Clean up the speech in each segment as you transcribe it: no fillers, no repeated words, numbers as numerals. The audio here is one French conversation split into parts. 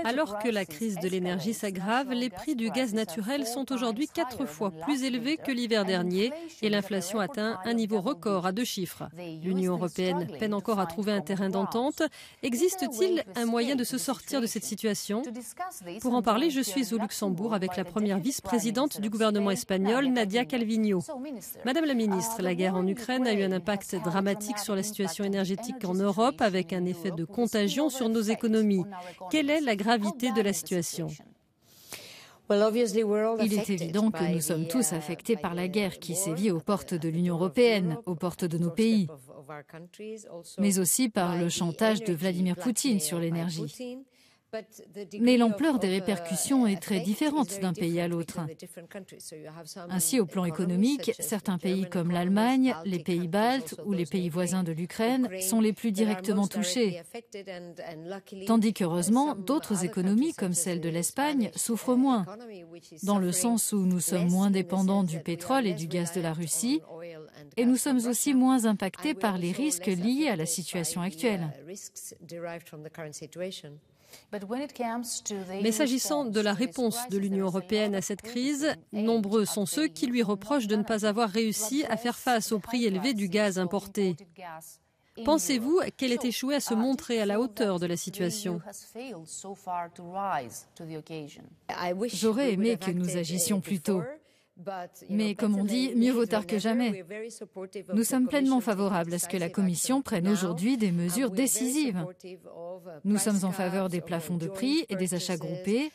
Alors que la crise de l'énergie s'aggrave, les prix du gaz naturel sont aujourd'hui 4 fois plus élevés que l'hiver dernier et l'inflation atteint un niveau record à 2 chiffres. L'Union européenne peine encore à trouver un terrain d'entente. Existe-t-il un moyen de se sortir de cette situation? Pour en parler, je suis au Luxembourg avec la première vice-présidente du gouvernement espagnol, Nadia Calviño. Madame la ministre, la guerre en Ukraine a eu un impact dramatique sur la situation énergétique en Europe avec un effet de contagion sur nos économies. Quelle est la gravité de la situation? Il est évident que nous sommes tous affectés par la guerre qui sévit aux portes de l'Union européenne, aux portes de nos pays, mais aussi par le chantage de Vladimir Poutine sur l'énergie. Mais l'ampleur des répercussions est très différente d'un pays à l'autre. Ainsi, au plan économique, certains pays comme l'Allemagne, les pays baltes ou les pays voisins de l'Ukraine sont les plus directement touchés, tandis qu'heureusement, d'autres économies comme celle de l'Espagne souffrent moins, dans le sens où nous sommes moins dépendants du pétrole et du gaz de la Russie, et nous sommes aussi moins impactés par les risques liés à la situation actuelle. Mais s'agissant de la réponse de l'Union européenne à cette crise, nombreux sont ceux qui lui reprochent de ne pas avoir réussi à faire face au prix élevé du gaz importé. Pensez-vous qu'elle ait échoué à se montrer à la hauteur de la situation? J'aurais aimé que nous agissions plus tôt. Mais comme on dit, mieux vaut tard que jamais. Nous sommes pleinement favorables à ce que la Commission prenne aujourd'hui des mesures décisives. Nous sommes en faveur des plafonds de prix et des achats groupés,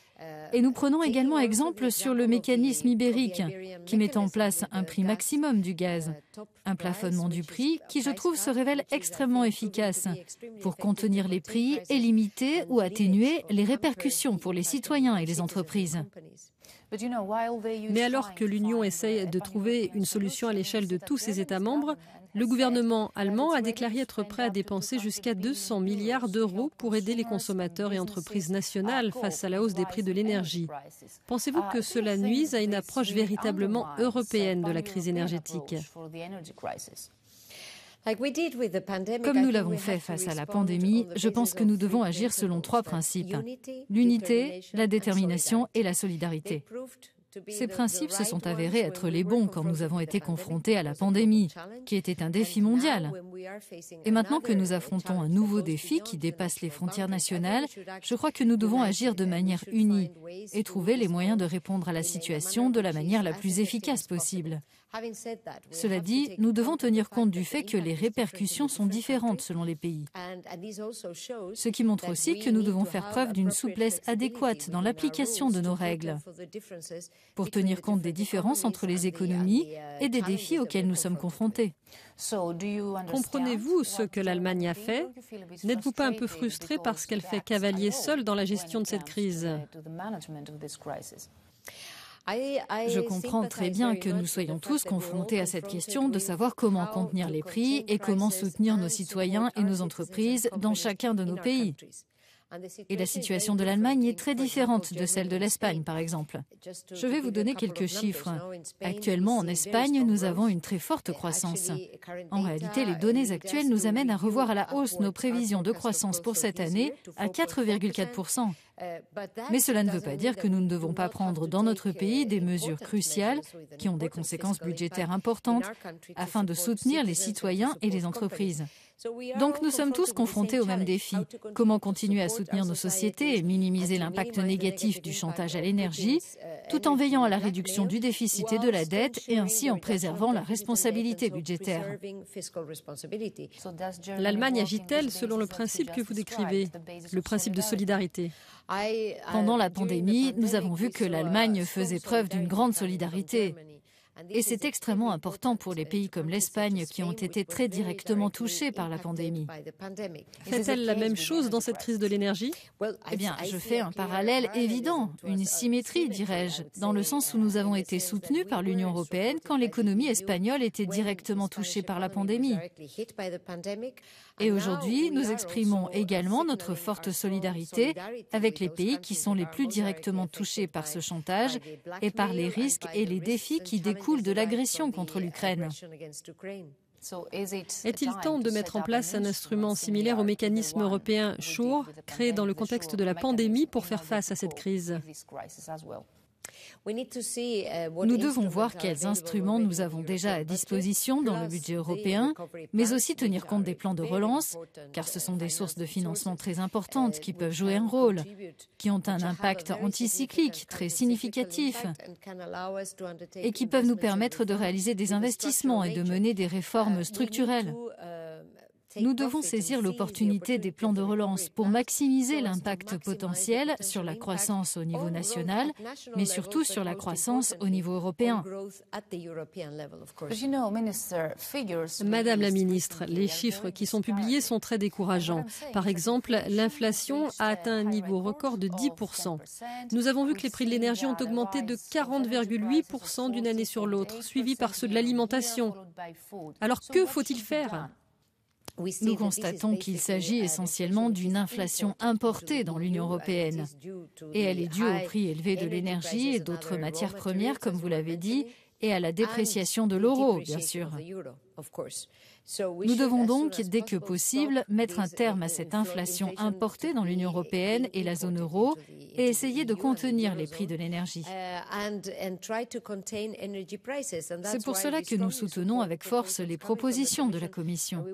et nous prenons également exemple sur le mécanisme ibérique, qui met en place un prix maximum du gaz, un plafonnement du prix qui, je trouve, se révèle extrêmement efficace pour contenir les prix et limiter ou atténuer les répercussions pour les citoyens et les entreprises. Mais alors que l'Union essaye de trouver une solution à l'échelle de tous ses États membres, le gouvernement allemand a déclaré être prêt à dépenser jusqu'à 200 milliards d'euros pour aider les consommateurs et entreprises nationales face à la hausse des prix de l'énergie. Pensez-vous que cela nuise à une approche véritablement européenne de la crise énergétique? Comme nous l'avons fait face à la pandémie, je pense que nous devons agir selon 3 principes: l'unité, la détermination et la solidarité. Ces principes se sont avérés être les bons quand nous avons été confrontés à la pandémie, qui était un défi mondial. Et maintenant que nous affrontons un nouveau défi qui dépasse les frontières nationales, je crois que nous devons agir de manière unie et trouver les moyens de répondre à la situation de la manière la plus efficace possible. Cela dit, nous devons tenir compte du fait que les répercussions sont différentes selon les pays. Ce qui montre aussi que nous devons faire preuve d'une souplesse adéquate dans l'application de nos règles pour tenir compte des différences entre les économies et des défis auxquels nous sommes confrontés. Comprenez-vous ce que l'Allemagne a fait? N'êtes-vous pas un peu frustré parce qu'elle fait cavalier seule dans la gestion de cette crise? Je comprends très bien que nous soyons tous confrontés à cette question de savoir comment contenir les prix et comment soutenir nos citoyens et nos entreprises dans chacun de nos pays. Et la situation de l'Allemagne est très différente de celle de l'Espagne, par exemple. Je vais vous donner quelques chiffres. Actuellement, en Espagne, nous avons une très forte croissance. En réalité, les données actuelles nous amènent à revoir à la hausse nos prévisions de croissance pour cette année à 4,4%. Mais cela ne veut pas dire que nous ne devons pas prendre dans notre pays des mesures cruciales qui ont des conséquences budgétaires importantes afin de soutenir les citoyens et les entreprises. Donc nous sommes tous confrontés au même défi. Comment continuer à soutenir nos sociétés et minimiser l'impact négatif du chantage à l'énergie, tout en veillant à la réduction du déficit et de la dette et ainsi en préservant la responsabilité budgétaire. L'Allemagne agit-elle selon le principe que vous décrivez, le principe de solidarité? Pendant la pandémie, nous avons vu que l'Allemagne faisait preuve d'une grande solidarité. Et c'est extrêmement important pour les pays comme l'Espagne qui ont été très directement touchés par la pandémie. Fait-elle la même chose dans cette crise de l'énergie? Eh bien, je fais un parallèle évident, une symétrie, dirais-je, dans le sens où nous avons été soutenus par l'Union européenne quand l'économie espagnole était directement touchée par la pandémie. Et aujourd'hui, nous exprimons également notre forte solidarité avec les pays qui sont les plus directement touchés par ce chantage et par les risques et les défis qui découlent de l'agression contre l'Ukraine. Est-il temps de mettre en place un instrument similaire au mécanisme européen SURE, créé dans le contexte de la pandémie pour faire face à cette crise? Nous devons voir quels instruments nous avons déjà à disposition dans le budget européen, mais aussi tenir compte des plans de relance, car ce sont des sources de financement très importantes qui peuvent jouer un rôle, qui ont un impact anticyclique très significatif et qui peuvent nous permettre de réaliser des investissements et de mener des réformes structurelles. Nous devons saisir l'opportunité des plans de relance pour maximiser l'impact potentiel sur la croissance au niveau national, mais surtout sur la croissance au niveau européen. Madame la ministre, les chiffres qui sont publiés sont très décourageants. Par exemple, l'inflation a atteint un niveau record de 10%. Nous avons vu que les prix de l'énergie ont augmenté de 40,8% d'une année sur l'autre, suivis par ceux de l'alimentation. Alors que faut-il faire ? Nous constatons qu'il s'agit essentiellement d'une inflation importée dans l'Union européenne. Et elle est due au prix élevé de l'énergie et d'autres matières premières, comme vous l'avez dit, et à la dépréciation de l'euro, bien sûr. Nous devons donc, dès que possible, mettre un terme à cette inflation importée dans l'Union européenne et la zone euro et essayer de contenir les prix de l'énergie. C'est pour cela que nous soutenons avec force les propositions de la Commission.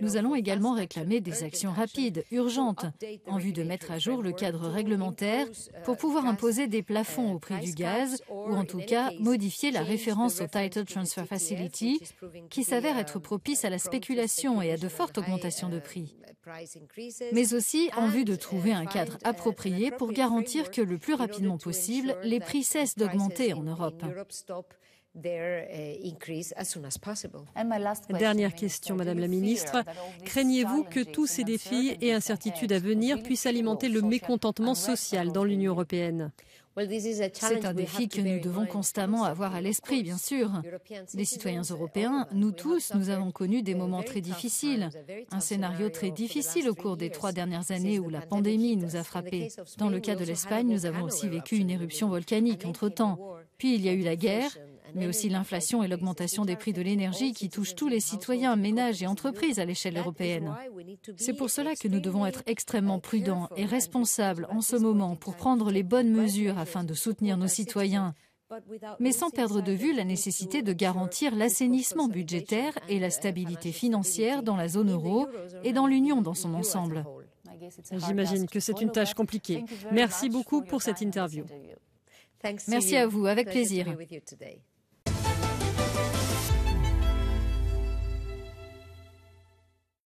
Nous allons également réclamer des actions rapides, urgentes, en vue de mettre à jour le cadre réglementaire pour pouvoir imposer des plafonds au prix du gaz ou en tout cas modifier la référence au Title Transfer Facility qui s'avère être propice à la spéculation et à de fortes augmentations de prix, mais aussi en vue de trouver un cadre approprié pour garantir que le plus rapidement possible, les prix cessent d'augmenter en Europe. Dernière question, Madame la Ministre. Craignez-vous que tous ces défis et incertitudes à venir puissent alimenter le mécontentement social dans l'Union européenne ? C'est un défi que nous devons constamment avoir à l'esprit, bien sûr. Les citoyens européens, nous tous, nous avons connu des moments très difficiles, un scénario très difficile au cours des 3 dernières années où la pandémie nous a frappés. Dans le cas de l'Espagne, nous avons aussi vécu une éruption volcanique entre-temps. Puis il y a eu la guerre, mais aussi l'inflation et l'augmentation des prix de l'énergie qui touchent tous les citoyens, ménages et entreprises à l'échelle européenne. C'est pour cela que nous devons être extrêmement prudents et responsables en ce moment pour prendre les bonnes mesures afin de soutenir nos citoyens, mais sans perdre de vue la nécessité de garantir l'assainissement budgétaire et la stabilité financière dans la zone euro et dans l'Union dans son ensemble. J'imagine que c'est une tâche compliquée. Merci beaucoup pour cette interview. Merci à vous, avec plaisir.